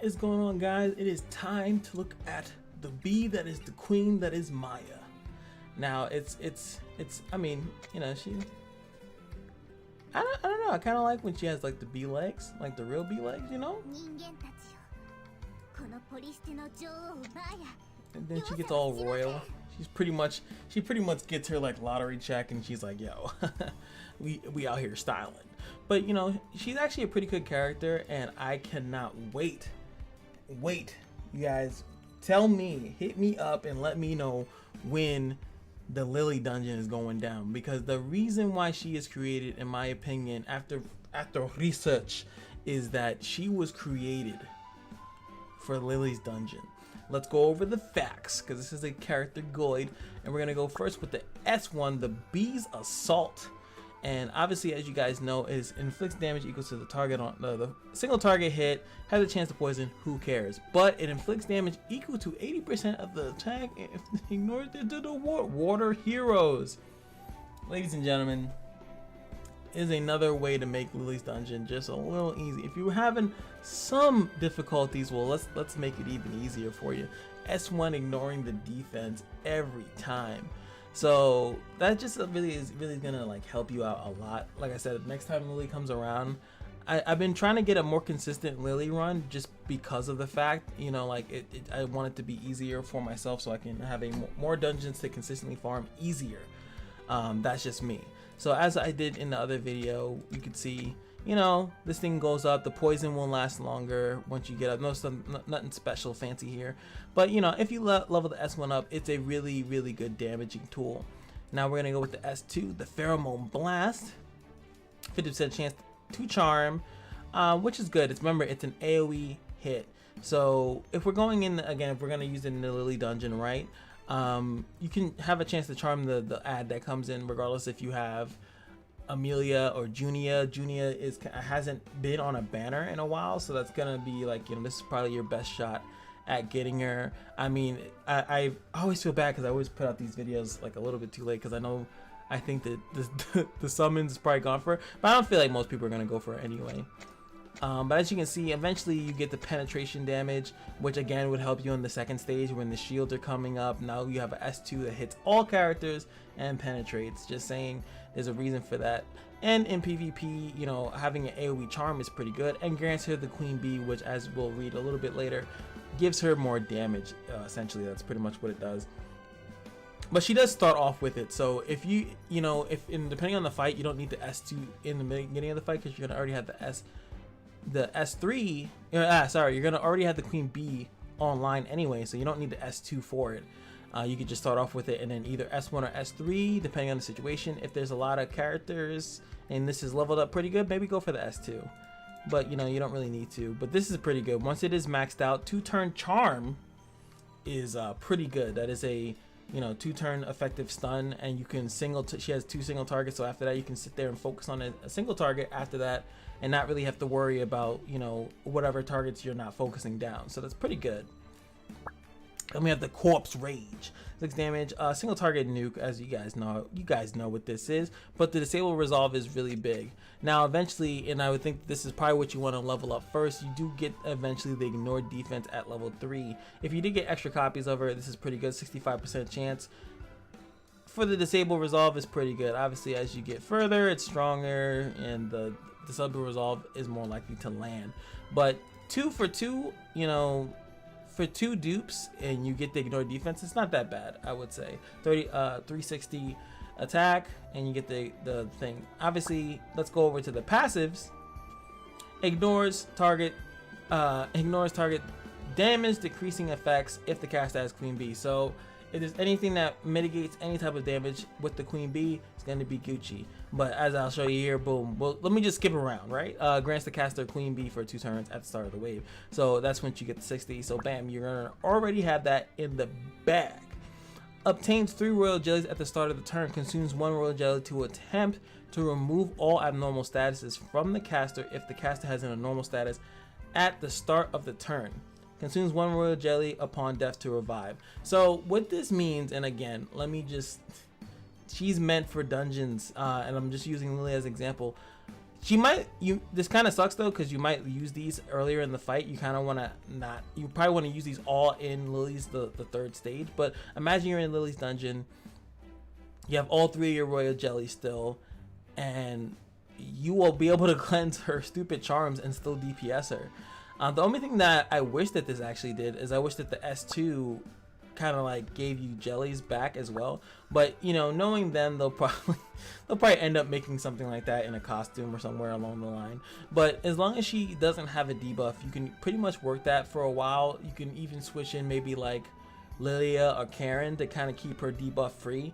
is going on, guys? It is time to look at the bee that is the queen, that is Maya. Now it's I mean, you know, I don't know, I kind of like when she has like the bee legs, like the real bee legs, you know. And then she gets all royal. She pretty much gets her like lottery check, and she's like, yo, we out here styling. But you know, she's actually a pretty good character, and I cannot wait, you guys, hit me up and let me know when the Lily dungeon is going down, because the reason why she is created, in my opinion, after research, is that she was created for Lily's dungeon. Let's go over the facts, because this is a character guide, and we're gonna go first with the S1, the Bee's Assault. And obviously, as you guys know, is inflicts damage equal to the target on the single target hit, has a chance to poison, who cares? But it inflicts damage equal to 80% of the attack if ignores it to the water heroes. Ladies and gentlemen, is another way to make Lily's dungeon just a little easy. If you're having some difficulties, well, let's make it even easier for you. S1 ignoring the defense every time. So that just really gonna like help you out a lot. Like I said, next time Lily comes around, I've been trying to get a more consistent Lily run, just because of the fact, you know, like I want it to be easier for myself, so I can have more dungeons to consistently farm easier. That's just me. So as I did in the other video, you could see, you know, this thing goes up, the poison will last longer once you get up. Nothing special fancy here, but you know, if you level the S1 up, it's a really good damaging tool. Now we're gonna go with the S2, the Pheromone Blast. 50% chance to charm, which is good. Remember, it's an AoE hit. So if we're going in again, if we're gonna use it in the Lily dungeon, right? You can have a chance to charm the ad that comes in, regardless if you have Amelia or Junia. Junia hasn't been on a banner in a while, so that's gonna be like, you know, this is probably your best shot at getting her. I mean, I always feel bad because I always put out these videos like a little bit too late, because I think that the summons is probably gone for her, but I don't feel like most people are gonna go for her anyway. But as you can see, eventually you get the penetration damage, which again would help you in the second stage when the shields are coming up. Now you have a S2 that hits all characters and penetrates. Just saying, there's a reason for that. And in PvP, you know, having an AoE charm is pretty good, and grants her the Queen Bee, which, as we'll read a little bit later, gives her more damage. Essentially, that's pretty much what it does. But she does start off with it, so if you know, depending on the fight, you don't need the S2 in the beginning of the fight, because you're gonna already have the S3, you're gonna already have the Queen Bee online anyway, so you don't need the S2 for it. You could just start off with it, and then either S1 or S3, depending on the situation. If there's a lot of characters and this is leveled up pretty good, maybe go for the S2. But you know, you don't really need to. But this is pretty good. Once it is maxed out, 2-turn charm is pretty good. That is a, you know, 2-turn effective stun, and you can she has 2 single targets, so after that you can sit there and focus on a single target after that, and not really have to worry about, you know, whatever targets you're not focusing down. So that's pretty good. Then we have the Corpse Rage, 6 damage, single target nuke. As you guys know what this is, but the disable resolve is really big. Now eventually, and I would think this is probably what you want to level up first, you do get eventually the ignore defense at level 3. If you did get extra copies of her, this is pretty good, 65% chance. For the disable resolve is pretty good. Obviously, as you get further, it's stronger, and the disable resolve is more likely to land. But 2 for 2, you know, for 2 dupes and you get the ignore defense, it's not that bad. I would say 360 attack, and you get the thing. Obviously, let's go over to the passives. Ignores target damage decreasing effects if the caster has Queen Bee. So if there's anything that mitigates any type of damage with the Queen Bee, it's going to be Gucci. But as I'll show you here, boom. Well, let me just skip around, right? Grants the caster Queen Bee for 2 turns at the start of the wave. So that's when you get the 60. So bam, you're going to already have that in the bag. Obtains 3 royal jellies at the start of the turn. Consumes 1 royal jelly to attempt to remove all abnormal statuses from the caster if the caster has an abnormal status at the start of the turn. Consumes 1 royal jelly upon death to revive. So what this means, and again, let me just, she's meant for dungeons, and I'm just using Lily as an example. She might, this kind of sucks though, because you might use these earlier in the fight. You kind of want to not, you probably want to use these all in Lily's the third stage. But imagine you're in Lily's dungeon, you have all 3 of your royal jellies still, and you will be able to cleanse her stupid charms and still DPS her. The only thing that I wish that this actually did is I wish that the S2 kind of like gave you jellies back as well. But you know, knowing them, they'll probably end up making something like that in a costume or somewhere along the line. But as long as she doesn't have a debuff, you can pretty much work that for a while. You can even switch in maybe like Lilia or Karen to kind of keep her debuff free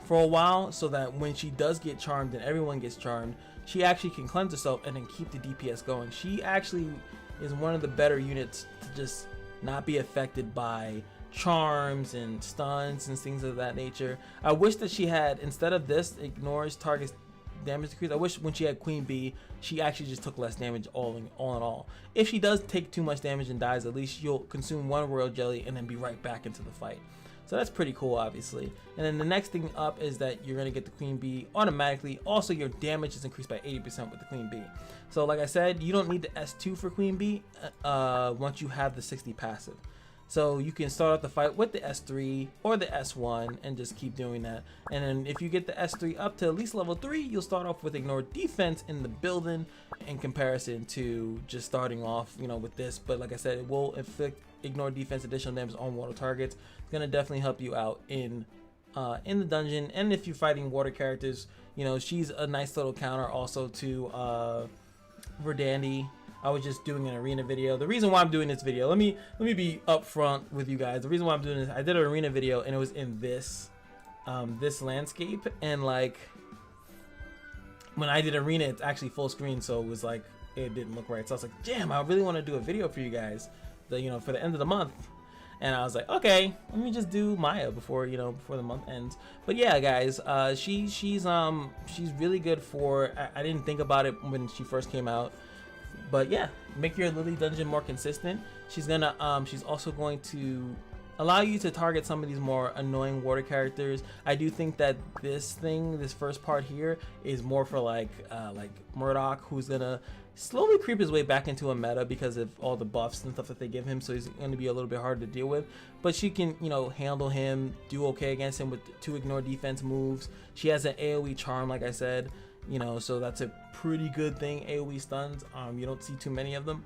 for a while, so that when she does get charmed and everyone gets charmed, she actually can cleanse herself and then keep the DPS going. She actually is one of the better units to just not be affected by charms and stuns and things of that nature. I wish that she had, instead of this, ignores targets damage decrease, I wish when she had Queen Bee, she actually just took less damage all in all. If she does take too much damage and dies, at least you'll consume 1 royal jelly and then be right back into the fight. So that's pretty cool, obviously. And then the next thing up is that you're going to get the Queen Bee automatically. Also, your damage is increased by 80% with the Queen Bee. So like I said, you don't need the S2 for Queen Bee once you have the 60 passive. So you can start out the fight with the S3 or the S1 and just keep doing that. And then if you get the S3 up to at least level 3, you'll start off with Ignore Defense in the building in comparison to just starting off, you know, with this. But like I said, it will inflict Ignore Defense additional damage on water targets. It's gonna definitely help you out in the dungeon. And if you're fighting water characters, you know, she's a nice little counter also to Verdandi. I was just doing an arena video. The reason why I'm doing this video, let me be upfront with you guys. The reason why I'm doing this, I did an arena video and it was in this this landscape, and like when I did arena, it's actually full screen, so it was like it didn't look right. So I was like, damn, I really want to do a video for you guys, you know, for the end of the month. And I was like, okay, let me just do Maya before, you know, before the month ends. But yeah, guys, she's really good for. I didn't think about it when she first came out. But yeah, make your Lily dungeon more consistent. She's gonna she's also going to allow you to target some of these more annoying water characters. I do think that this first part here is more for like Murdoch, who's gonna slowly creep his way back into a meta because of all the buffs and stuff that they give him, so he's going to be a little bit hard to deal with. But she can, you know, handle him, do okay against him with 2 ignore defense moves. She has an AoE charm, like I said, you know, so that's a pretty good thing. AoE stuns, you don't see too many of them,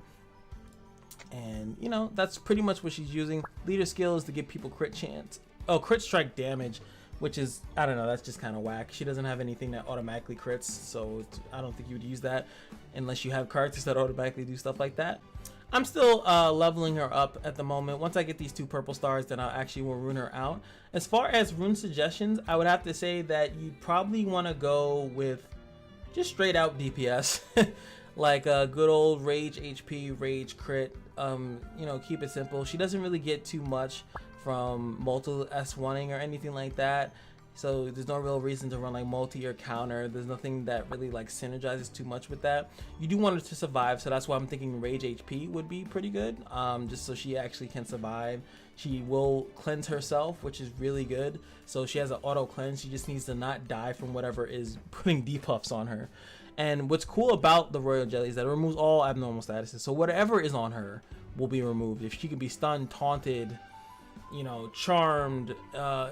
and you know, that's pretty much what she's using. Leader skill is to give people crit chance, crit strike damage, which is, I don't know, that's just kind of whack. She doesn't have anything that automatically crits, so I don't think you would use that unless you have characters that automatically do stuff like that. I'm still leveling her up at the moment. Once I get these 2 purple stars, then I actually will rune her out. As far as rune suggestions, I would have to say that you'd probably want to go with just straight out DPS. Like a good old rage HP, rage crit, you know, keep it simple. She doesn't really get too much from multi S1ing or anything like that, so there's no real reason to run like multi or counter. There's nothing that really like synergizes too much with that. You do want her to survive, so that's why I'm thinking rage HP would be pretty good, just so she actually can survive. She will cleanse herself, which is really good, so she has an auto cleanse. She just needs to not die from whatever is putting debuffs on her. And what's cool about the royal jelly is that it removes all abnormal statuses, so whatever is on her will be removed. If she can be stunned, taunted, you know, charmed,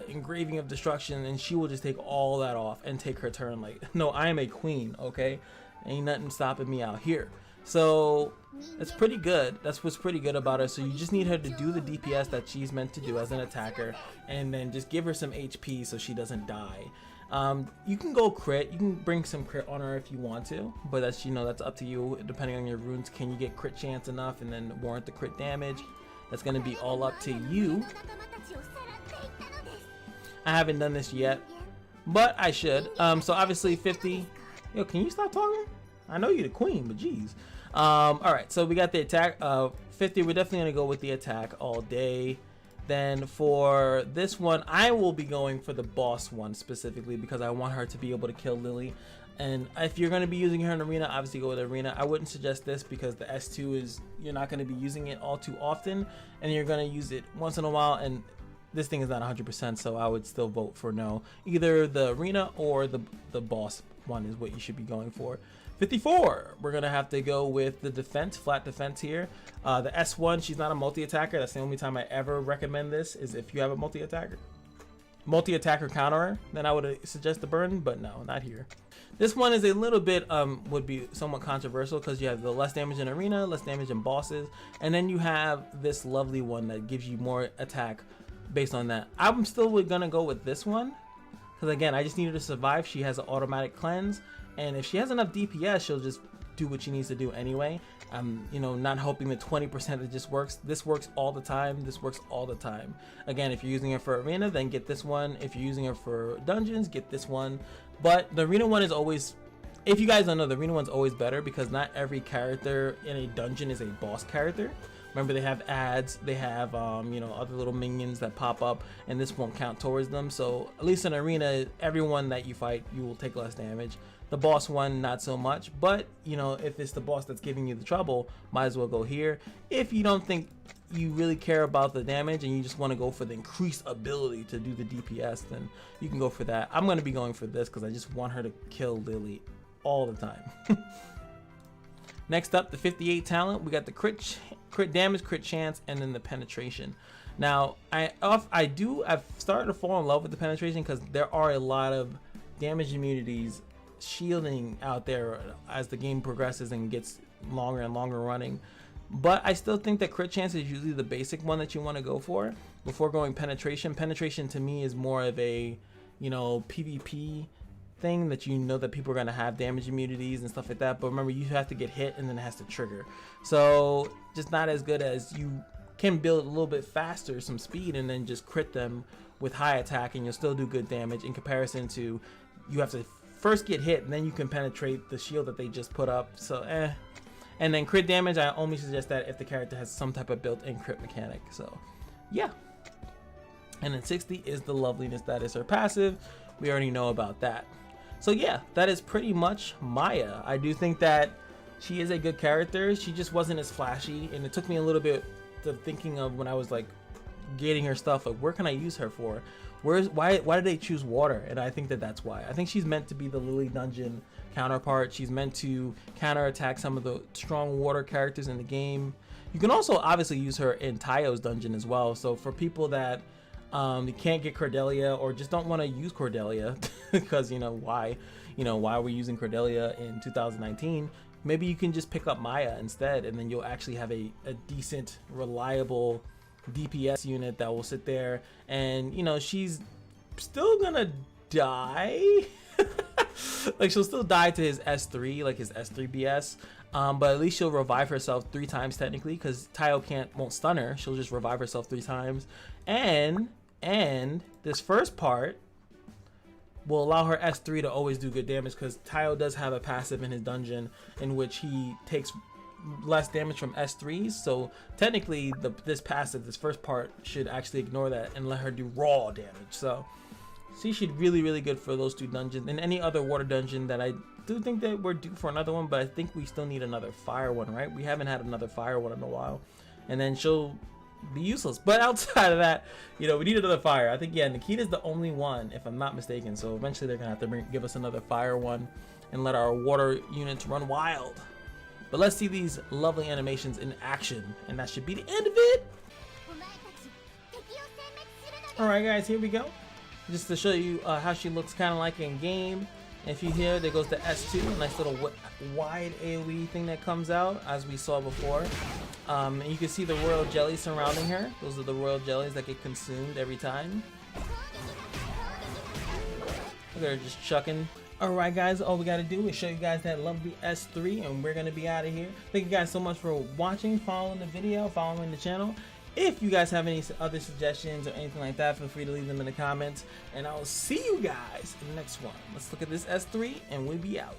engraving of destruction, and she will just take all that off and take her turn. Like, no, I am a queen, okay? Ain't nothing stopping me out here. So it's pretty good. That's what's pretty good about her. So you just need her to do the DPS that she's meant to do as an attacker, and then just give her some HP so she doesn't die. You can go crit, you can bring some crit on her if you want to, but that's, you know, that's up to you depending on your runes. Can you get crit chance enough and then warrant the crit damage? That's gonna be all up to you. I haven't done this yet, but I should. So obviously 50. Yo, can you stop talking? I know you're the queen, but geez. All right, so we got the attack. 50. We're definitely gonna go with the attack all day. Then for this one, I will be going for the boss one specifically because I want her to be able to kill Lily. And if you're going to be using her in arena, obviously go with arena. I wouldn't suggest this because the S2 is, you're not going to be using it all too often, and you're going to use it once in a while, and this thing is not 100%, so I would still vote for no. Either the arena or the boss one is what you should be going for. 54, we're gonna have to go with the defense, flat defense here. The S1, she's not a multi-attacker. That's the only time I ever recommend this, is if you have a multi-attacker counterer, then I would suggest the burn, but no, not here. This one is a little bit would be somewhat controversial because you have the less damage in arena, less damage in bosses, and then you have this lovely one that gives you more attack based on that. I'm still gonna go with this one because again, I just need her to survive. She has an automatic cleanse, and if she has enough DPS, she'll just do what she needs to do anyway. You know, not hoping that 20% that just works. This works all the time. This works all the time. Again, if you're using her for arena, then get this one. If you're using her for dungeons, get this one. But the arena one is always, if you guys don't know, the arena one's always better because not every character in a dungeon is a boss character. Remember, they have ads, they have you know, other little minions that pop up, and this won't count towards them. So at least in arena, everyone that you fight, you will take less damage. The boss one, not so much, but you know, if it's the boss that's giving you the trouble, might as well go here. If you don't think you really care about the damage and you just want to go for the increased ability to do the DPS, then you can go for that. I'm going to be going for this because I just want her to kill Lily all the time. Next up, the 58 talent, we got the crit damage, crit chance, and then the penetration. Now, I've started to fall in love with the penetration because there are a lot of damage immunities shielding out there as the game progresses and gets longer and longer running. But I still think that crit chance is usually the basic one that you want to go for before going penetration. Penetration to me is more of a, you know, PvP thing that you know that people are going to have damage immunities and stuff like that. But remember, you have to get hit and then it has to trigger. So just not as good as you can build a little bit faster, some speed, and then just crit them with high attack and you'll still do good damage in comparison to you have to first get hit and then you can penetrate the shield that they just put up. So and then crit damage, I only suggest that if the character has some type of built-in crit mechanic. So yeah. And then 60 is the loveliness, that is her passive. We already know about that. So yeah, that is pretty much Maya. I do think that she is a good character. She just wasn't as flashy, and it took me a little bit to thinking of when I was like getting her stuff, like where can I use her for? Why did they choose water? And I think that that's why. I think she's meant to be the Lily Dungeon counterpart. She's meant to counterattack some of the strong water characters in the game. You can also obviously use her in Taio's dungeon as well. So for people that can't get Cordelia or just don't want to use Cordelia because why are we using Cordelia in 2019? Maybe you can just pick up Maya instead, and then you'll actually have a decent, reliable DPS unit that will sit there, and she's still gonna die. Like she'll still die to his S3, like his S3 BS, but at least she'll revive herself 3 times technically, because Taio won't stun her. She'll just revive herself 3 times, and this first part will allow her S3 to always do good damage, because Taio does have a passive in his dungeon in which he takes less damage from S3s. So technically this first part should actually ignore that and let her do raw damage. So she's really good for those 2 dungeons, and any other water dungeon that I do think that we're due for another one, but I think we still need another fire one, right? We haven't had another fire one in a while, and then she'll be useless. But outside of that, we need another fire. I think, yeah, Nikita's the only one, if I'm not mistaken. So eventually they're gonna have to give us another fire one and let our water units run wild. But let's see these lovely animations in action, and that should be the end of it. Alright guys, here we go. Just to show you how she looks kind of like in game. If you hear, there goes the S2, a nice little wide AoE thing that comes out, as we saw before. And you can see the royal jellies surrounding her. Those are the royal jellies that get consumed every time. Look at her just chucking. Alright guys, all we gotta do is show you guys that lovely S3, and we're gonna be out of here. Thank you guys so much for watching, following the video, following the channel. If you guys have any other suggestions or anything like that, feel free to leave them in the comments, and I'll see you guys in the next one. Let's look at this S3 and we'll be out.